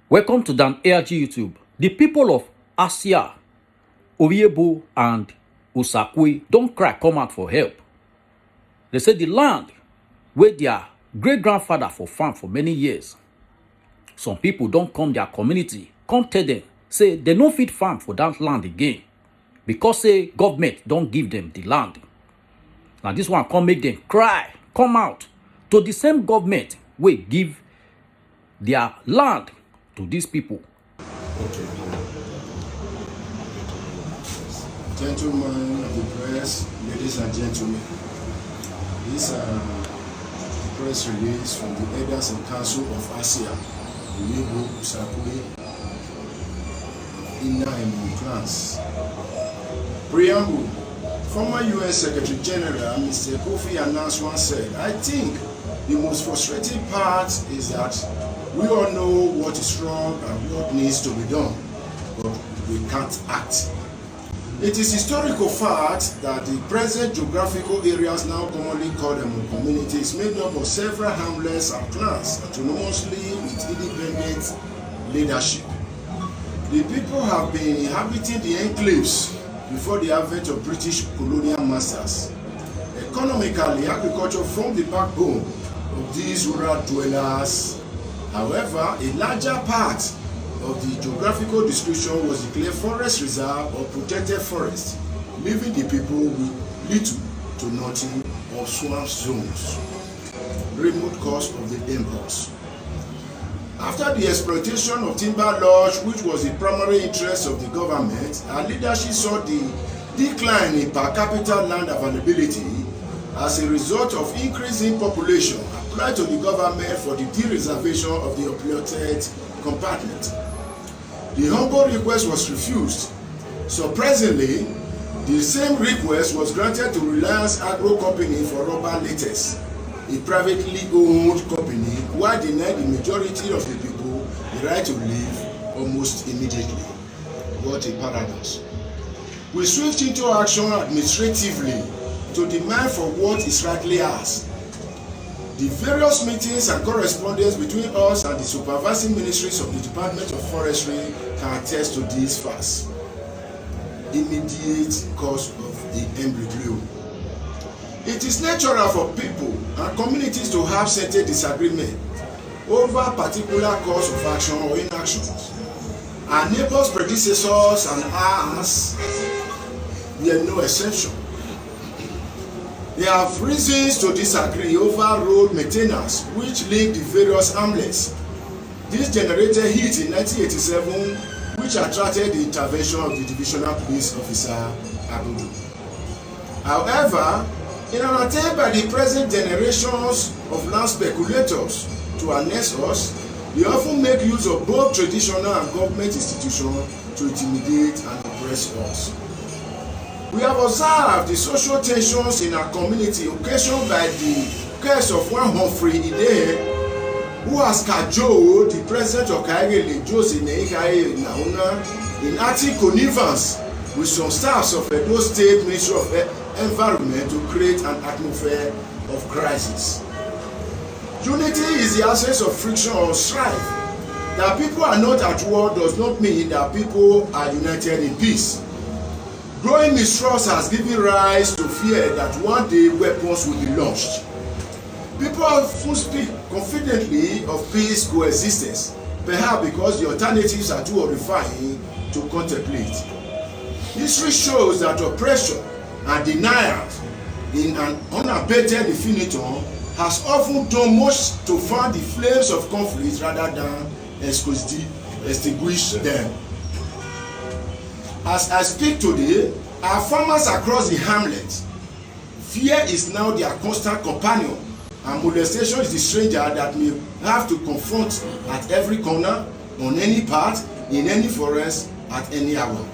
Welcome to Dan ARG YouTube. The people of Asia, Oviebo, and Usakwe don't cry, come out for help. They say the land where their great-grandfather for farm for many years, some people don't come their community, come tell them, say they no fit farm for that land again because say government don't give them the land. Now this one come make them cry, come out to the same government wey give their land to these people. Okay. Gentlemen of the press, ladies and gentlemen, this press release from the Elders and Council of Asia, Oviebo, Usakwe, Inner and clans. Preamble. Former U.S. Secretary General Mr. Kofi Annan once said, I think the most frustrating part is that we all know what is wrong and what needs to be done, but we can't act. It is historical fact that the present geographical areas now commonly called among communities made up of several hamlets and clans autonomously with independent leadership. The people have been inhabiting the enclaves before the advent of British colonial masters. Economically, agriculture formed the backbone of these rural dwellers. However, a larger part of the geographical description was declared forest reserve or protected forest, leaving the people with little to nothing of swamp zones, remote cause of the impulse. After the exploitation of timber lodge, which was the primary interest of the government, our leadership saw the decline in per capita land availability as a result of increasing population applied to the government for the dereservation of the uploaded compartment. The humble request was refused. Surprisingly, the same request was granted to Reliance Agro Company for rubber latex, a privately owned company, while denied the majority of the people the right to live almost immediately. What a paradox. We swift into action administratively to demand for what is rightly ours. The various meetings and correspondence between us and the supervising ministries of the Department of Forestry can attest to these facts. Immediate cause of the imbroglio. It is natural for people and communities to have certain disagreement over a particular course of action or inaction. Our neighbors, predecessors, and ours were no exception. They have reasons to disagree over road maintenance, which link the various hamlets. This generated heat in 1987, which attracted the intervention of the divisional police officer Abudu. However, in an attempt by the present generations of land speculators to annex us, they often make use of both traditional and government institutions to intimidate and oppress us. We have observed the social tensions in our community occasioned by the case of one Humphrey Ide, who has cajoled the president of Kaigele, Jose Neikaye Nauna, in active connivance with some staffs of Edo State Ministry of Environment to create an atmosphere of crisis. Unity is the absence of friction or strife. That people are not at war does not mean that people are united in peace. Growing mistrust has given rise to fear that one day weapons will be launched. People often speak confidently of peace coexistence, perhaps because the alternatives are too horrifying to contemplate. History shows that oppression and denial in an unabated infinitum has often done much to fan the flames of conflict rather than extinguish them. As I speak today, our farmers across the hamlet, fear is now their constant companion, and molestation is the stranger that may have to confront at every corner, on any path, in any forest, at any hour.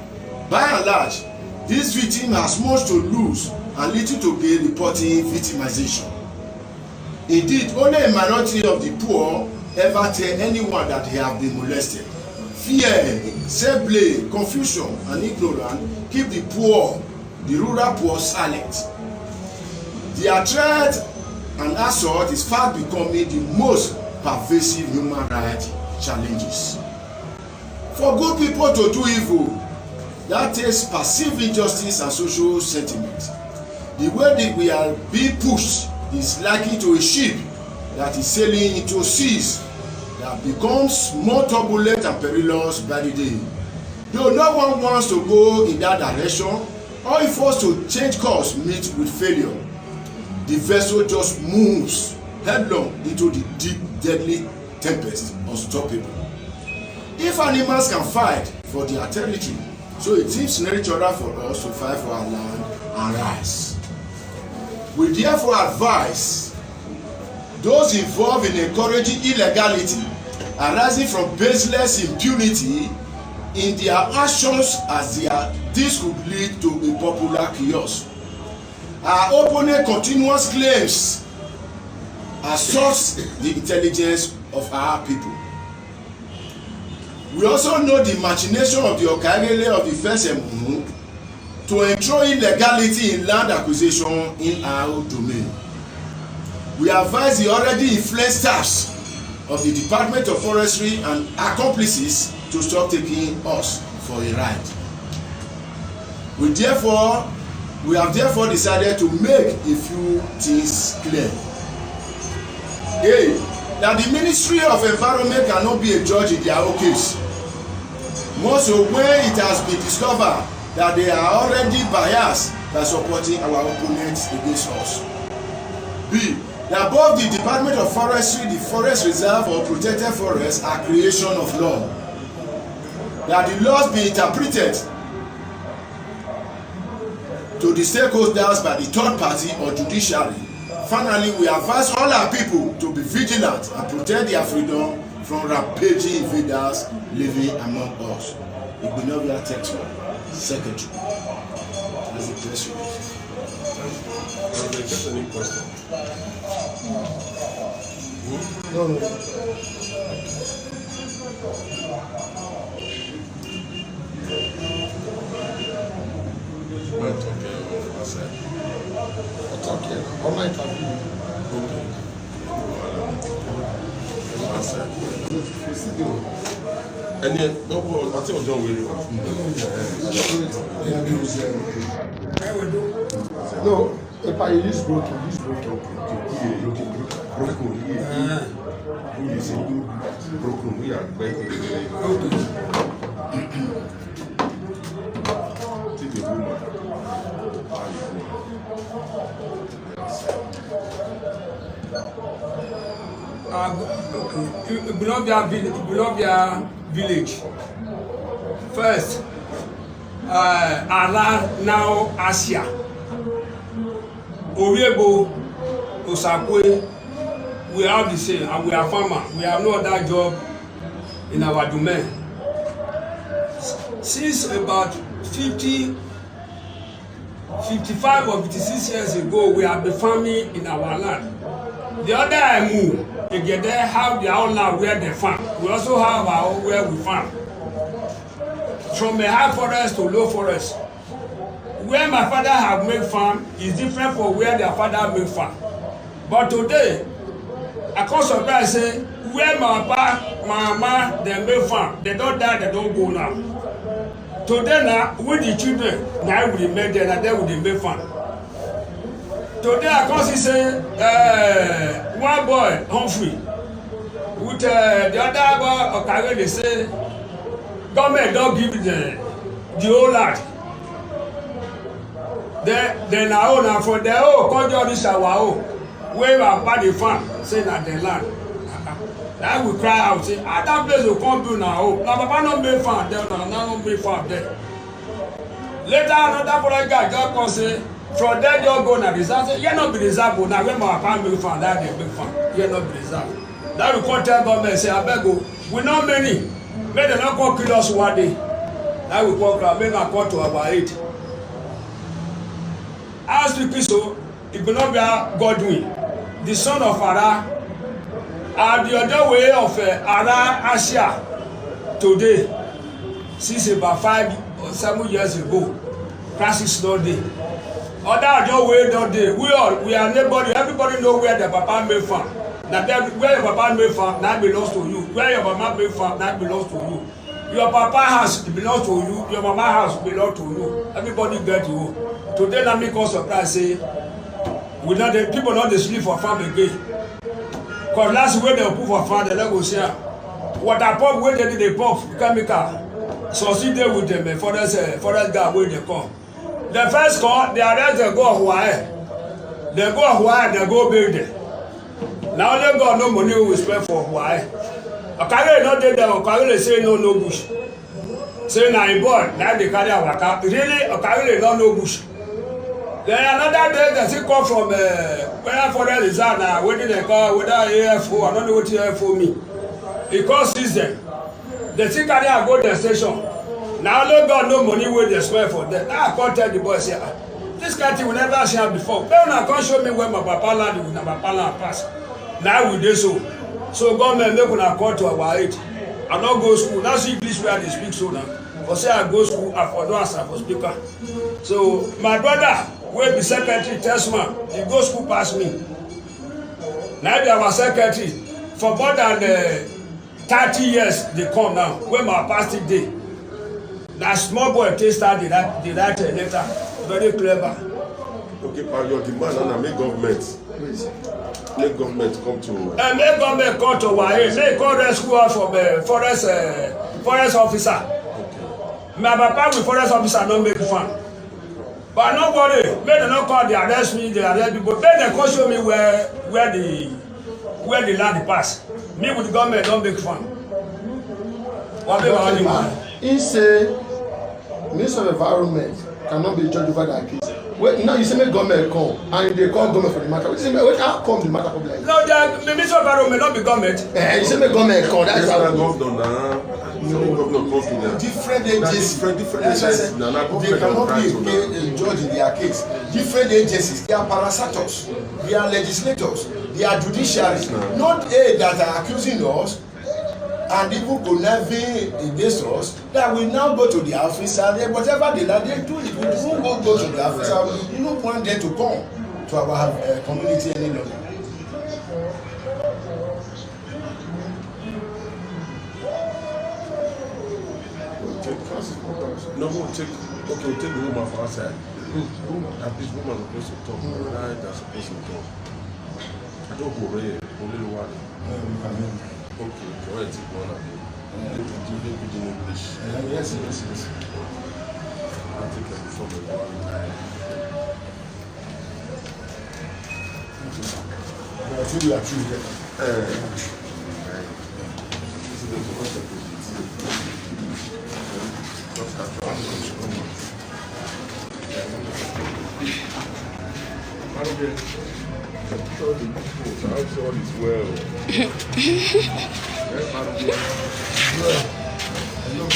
By and large, this victim has much to lose and little to gain reporting victimization. Indeed, only a minority of the poor ever tell anyone that they have been molested. Fear, self-blame, confusion, and ignorance keep the poor, the rural poor, silent. Their threat and assault is fast becoming the most pervasive human rights challenges. For good people to do evil, that takes perceived injustice and social sentiment. The way that we are being pushed is likened to a ship that is sailing into seas that becomes more turbulent and perilous by the day. Though no one wants to go in that direction, or if forced to change course meet with failure, the vessel just moves headlong into the deep, deadly tempest, unstoppable. If animals can fight for their territory, so it seems natural for us to fight for our land and rights. We therefore advise those involved in encouraging illegality arising from baseless impunity in their actions as this could lead to a popular chaos. Our opponent continuous claims assaults the intelligence of our people. We also know the machination of the Okarele of the First Emu to enthrone illegality in land acquisition in our domain. We advise the already influenced staffs of the Department of Forestry and accomplices to stop taking us for a ride. We have therefore decided to make a few things clear. A. That the Ministry of Environment cannot be a judge in their own case. More so when it has been discovered that they are already biased by supporting our opponents against us. B. That both the Department of Forestry, the Forest Reserve or Protected Forests are creation of law. That the laws be interpreted to the stakeholders by the third party or judiciary. Finally, we advise all our people to be vigilant and protect their freedom from rampaging invaders living among us. Igbenoglia Textbook, Secretary. That's the press release. Just any question? No. We're talking of outside. Okay. All my time. Ẹni ọgbọ àti ọjọ́ wẹrẹ wa. No, if I use broken. Who is it? Broken. We are breaking the leg. Take a woman. Igbinoglia village. First, Ara now Asia. Oriebo, Osakwe, we have the same, and we are farmer. We have no other job in our domain. Since about 55 or 56 years ago, we have been farming in our land. The other Emu, they have their own land where they farm. We also have our own where we farm. From a high forest to low forest. Where my father have made farm is different from where their father made farm. But today, I come surprise say where my papa, my mama, they make farm, they don't die, they don't go now. Today now, with the children, now we make them, and then we make farm. Today I come see say one boy, Humphrey, with the other boy, Okare, they say government don't give the whole land. Then na own na for their own conjure this our own wey papa dey farm say na their land. That we cry out say that place go come build na own. Na papa no make farm there, na no make farm there. Later another brother guy just come say from there just go na reserve. Say here no be reserve o, na where my papa make farm that dey make farm. Here no be reserve. That we come tell government say abeg o, we no many, make dem no come kill us one day. That we come cry make na come to our aid. As we so, Igbinoglia Godwin, the son of Ara, and the other way of Ara Asia today, since about 5 or 7 years ago, crisis no dey. Other way no dey. We are neighbors. Everybody know where the papa made farm. Now where your papa made farm, that belongs to you. Where your mama made farm, that belongs to you. Your papa house belong to you, your mama house belong to you. Everybody get you. Today let me call surprise say we not the people not dey sleep for farm again. Cause last week they put for farm, they let go say water pump wey they dey pump chemical. Succeed there with them forest guy wey dey come. The first call, they arrest they go Hawaii. They go Hawaii, they go build there. Now only God no money we spend for Hawaii. Okagere no dey there, Okagere say no bush. Say na him boy, na dey carry our waka. Really, Okagere no bush. Then another day they still come from where forest reserve na wetin they call whether AFO, I don't know wetin AFO mean. He call season. They still carry am go the station. Now only God no money wey dey spend for them. Now I come tell the boy say this kind thing we never see am before. But una come show me where my papa land with my papa land pass. Now we dey so. So government make una come to our aid. I no go school. Now see English where they speak so now. For say I go school, I for do as I for speaker. So my brother wey be secretary test man, he go school pass me. Now be our secretary for more than 30 years they come now. When my past day. That small boy take start the right letter. Very clever. Okay, but your demand now make government. Please. Make government come to. Make government come to Wahe. Make come rescue us from forest officer. Okay. My papa with forest officer no make fun. But no worry, make them not come, they arrest me, they arrest people. Make them come show me where the land pass. Me with the government don't make fun. What make my only man? He say Minister of Environment cannot be judged over that case. Wait, now you say make government come and they call government for the matter. Wait, how come the matter come like? No, the Minister of Environment not be government. You say make government come. That's how. Different agencies. Different agencies. They cannot be a judge in their case. Different agencies. They are parasitors. They are legislators. They are judiciary. Not they that are accusing us and even conniving against us, that we now go to the office and whatever they do, we won't go to the office. We don't want them to come to our community any longer. No, we'll take the woman for outside. At least woman are supposed to talk. Right, they're supposed to talk. I don't go away. Only one. Okay, correct. English. Yes. I think I'm from the I think we are true there. All is well. No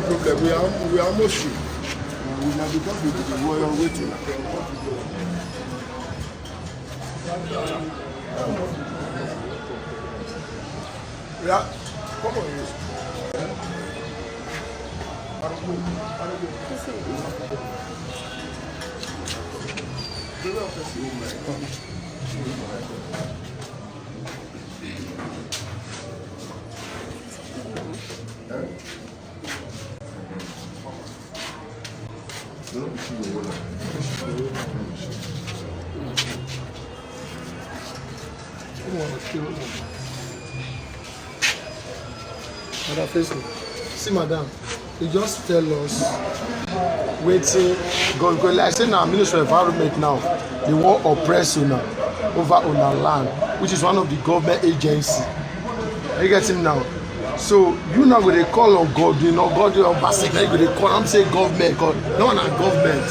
problem. We are almost free. We have become the royal waiting. Yeah, come on. Madam Faisal, see madam, you just tell us waiting go like say now Ministry of Environment now they want oppress una over una land, which is one of the government agency. Are you getting now? So you now go dey call on God, you know, God on basic, you go dey call am say government, God, no one na government.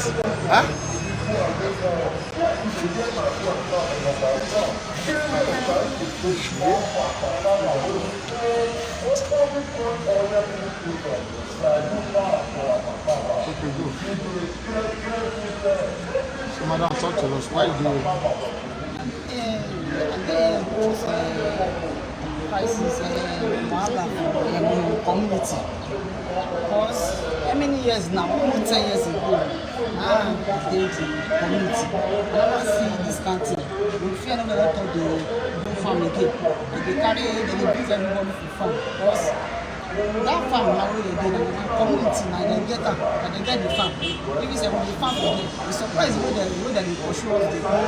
Huh? Okay, go. So, madam, talk to us. Why do you? Both crisis wahala for community. Because how many years now? Almost 10 years ago, now they the community. I never see this country. We fear no matter how they do farm again. They carry, they beat everybody for farm. Because that farm now where they dey, na community na dem get am, na dem get the farm. If you say when the farm dey, you surprise wey dem dey pursue us dey go.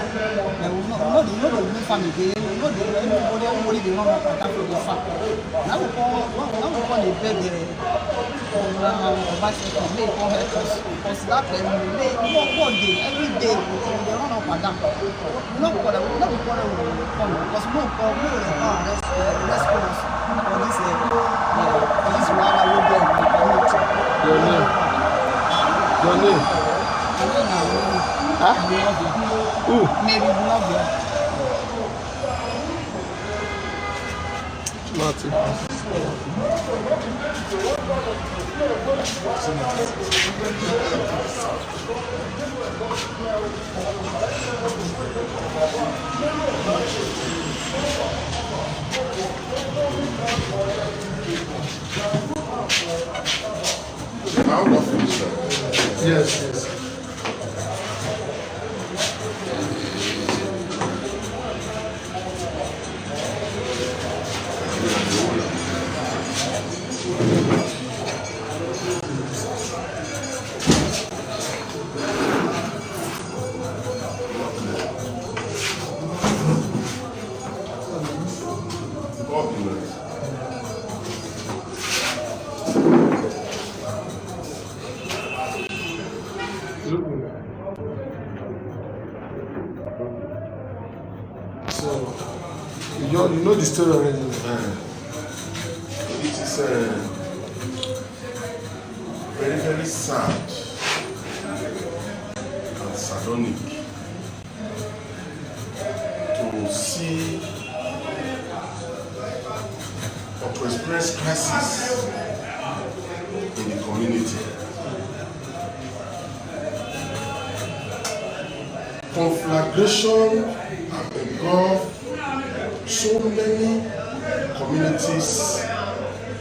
We no dey do farm again. We no dey everybody dey run up and down for the farm. Now we come dey beg Obaseki make he come help us because that work dey every day we dey run up and down. We no be quarrel we come because we dey come rescue us for this wahala wey dey in the community. Your name? Your name? My name na Who? Mary Bulavia. Nothing. How do you feel, sir? Yes. So, you know the story already. It is very, very sad and sardonic to see or to express crisis in the community. Conflagration have engulfed so many communities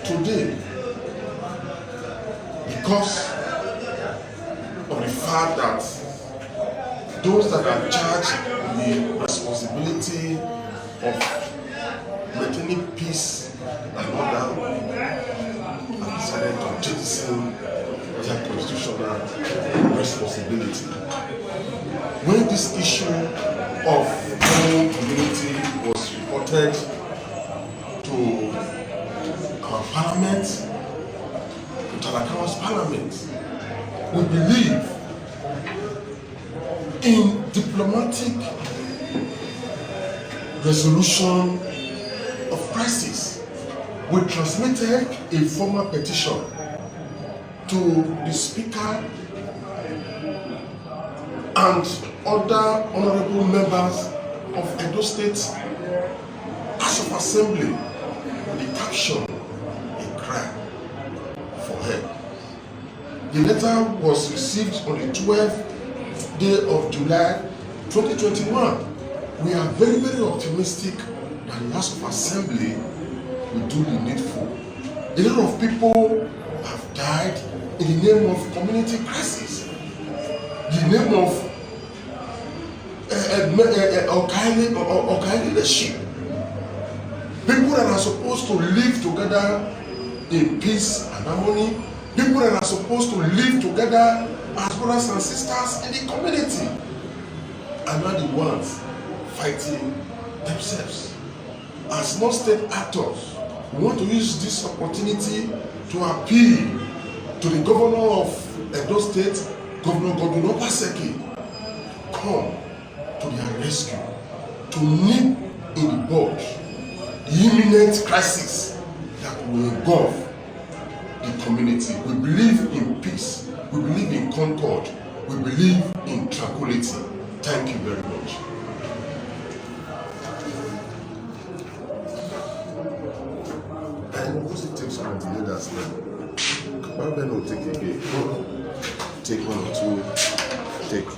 today because of the fact that those that are charged with the responsibility of maintaining peace and order have decided to jettison their constitutional responsibility. When this issue of our community was reported to our parliament, to Talakawa's parliament, we believe in diplomatic resolution of crisis. We transmitted a formal petition to the Speaker and other honorable members of Edo State House of Assembly with the caption, a cry for help. The letter was received on the 12th day of July 2021. We are very, very optimistic that the House of Assembly will do the needful. A lot of people have died in the name of community crisis, the name of Okai leadership. People that are supposed to live together in peace and harmony, people that are supposed to live together as brothers and sisters in the community, are not the ones fighting themselves. As non-state actors, we want to use this opportunity to appeal to the governor of Edo State, Governor Godwin Obaseki, come to their rescue, to nip in the bud the imminent crisis that will engulf the community. We believe in peace, we believe in concord, we believe in tranquility. Thank you very much. And who's it takes on the leaders now? Why don't take again? Take one or two, take.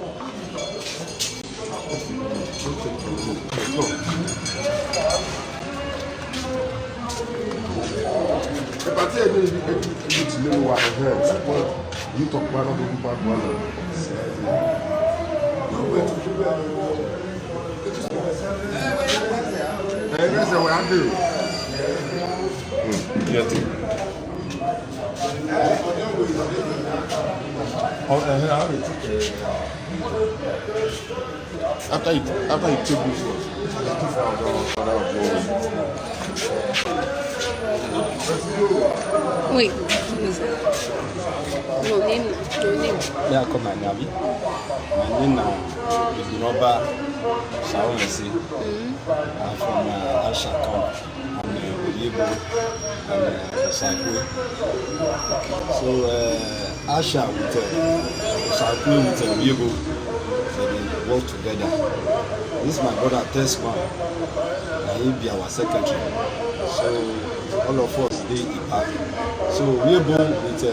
The party is going to know what I heard. You talk about the back one. That's what I do. After you take this one, Oui. Your name. Yeah, come my name. My name is Roba Shawansi. I'm from Ashakam. I'm Olibo and Sakwe. So Asha with Sakwe with Olibo, they work together. This is my brother Tesman. He'll be our secretary. So all of us they impact. So we born with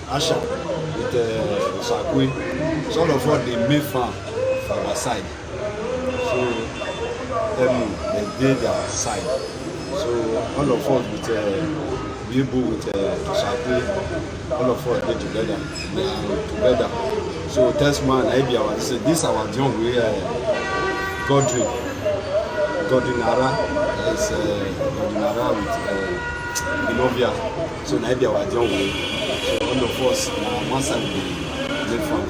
Asha with Sakwe. So all of us they make farm for our side. So they did their side. So all of us with we born with Sakwe. All of us they together. So Tesman I be our so this our young we Godinara is Godinara with Binovia. So now be our young way. So all of us now one side we live from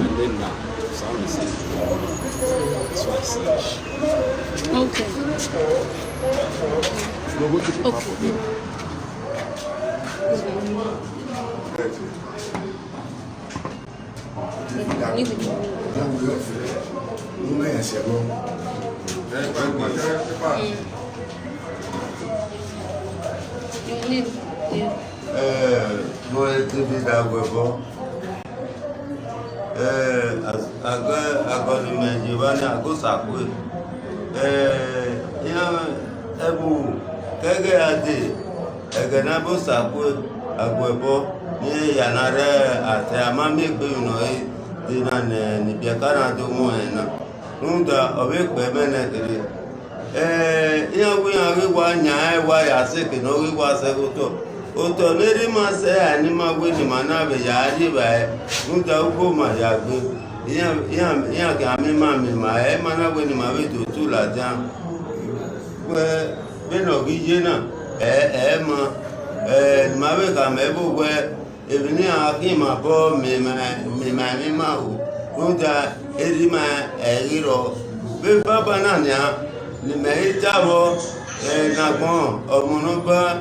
and then now so I'm saying that's why I say Okay. Moi, je suis d'accord. Oto neri ma se ani ma we ni mana be ya ri ba nta ugo ma ya gbe ya ga mi ma e mana we ni ma we to tu la jan be no gi je na ma ma we ka me bo we e bi ni a ki ma bo mi ma o nta eri ma ri ro be baba na ni a ni me ja bo na gbon omo ba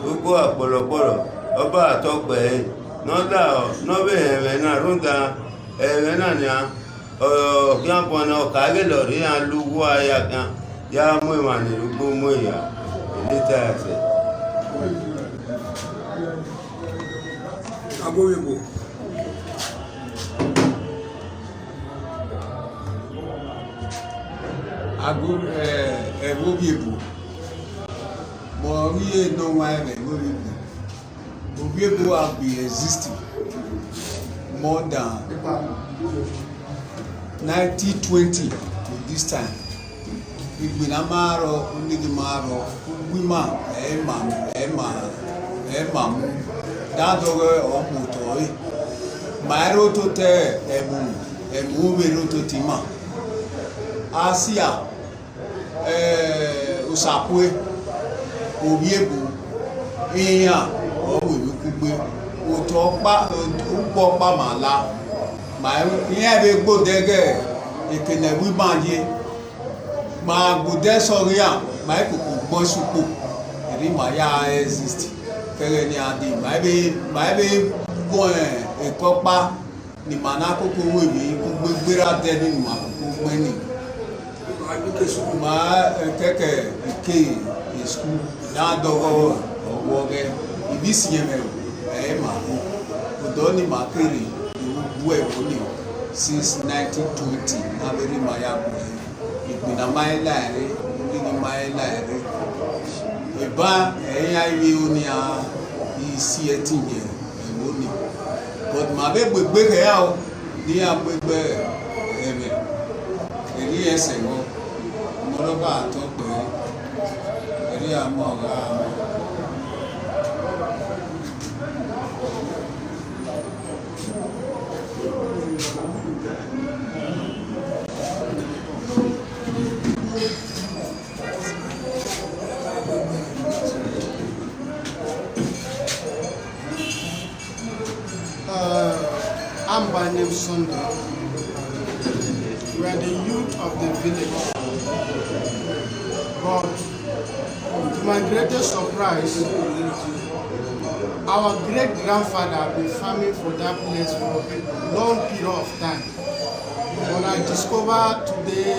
gbogbo àpọ̀lọpọ̀lọ̀ ọba àtọ́pẹ̀ nọ́dà nọ́bẹ̀ ẹ̀rẹ̀ náà rúnta ẹ̀rẹ̀ náà ni ọ̀kí àpọ̀nà ọ̀kàgẹ̀ lọ̀rí alúgbó ayá kan yá mú ìwà nìlúgbó mú ìyà ìlítà ẹ̀sẹ̀. Agbóyèbò. Agbóyèbò. But we no why we have been existing more than 1920 this time. We've been a maro, only the maro, women, that dog or motor. My roto te a movie roto tima. Asia, Usapwe. Obiebo eyan owewe kugbe oto pa mala ma yen be gbodege ekene wi banje ma gbode soria ma ikoko gbon supo eri ma ya exist kere ni ade ma be gbon ekopa ni mana koko wewe kugbe gbera de ni ma kugbe ni ma keke ike school na dogo owoge ibisi yeme ma ho odoni makere bu e oni since 1920 na very maya bu ìpìnà mai laere ni mai laere eba eya iwe oni a isi etinye oni but ma be gbegbe ke ya o ni a gbegbe ẹsẹ̀ wọ ọmọlọ́ba àtọ́pẹ́ eré àmọ́ ọ̀gá àmọ́. I'm by name Sunday. We are the youth of the village. But to my greatest surprise, our great-grandfather had been farming for that place for a long period of time. But I discovered today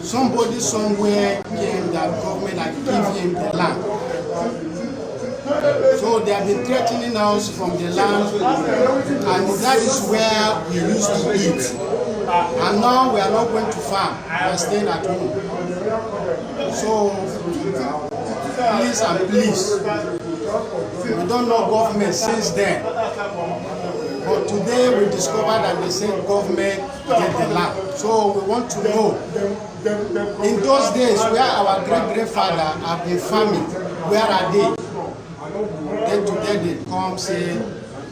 somebody somewhere came that government had given him the land. So they have been threatening us from the land, and that is where we used to eat. And now we are not going to farm, we are staying at home. So please and please, we don't know government since then. But today we discovered that they said government get the land. So we want to know, in those days where our great-grandfather have been farming, where are they? Then today they come say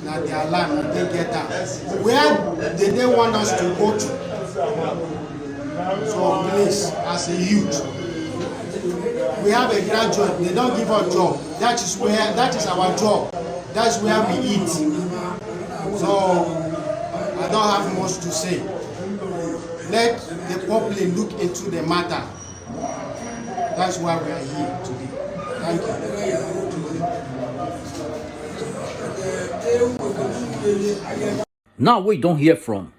that their land, that they get that. Where did they want us to go to? So please, as a youth, we have a graduate, they don't give us job. That is our job. That's where we eat. So I don't have much to say. Let the public look into the matter. That's why we are here today. Thank you. Now we don't hear from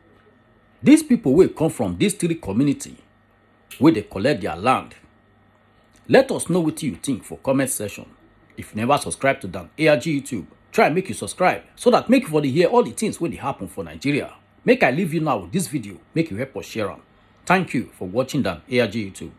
these people will come from these three community where they collect their land. Let us know what you think for comment section. If you never subscribe to Dan ARG YouTube, try and make you subscribe so that make you for the hear all the things when they happen for Nigeria. Make I leave you now with this video, make you help us share them. Thank you for watching Dan ARG YouTube.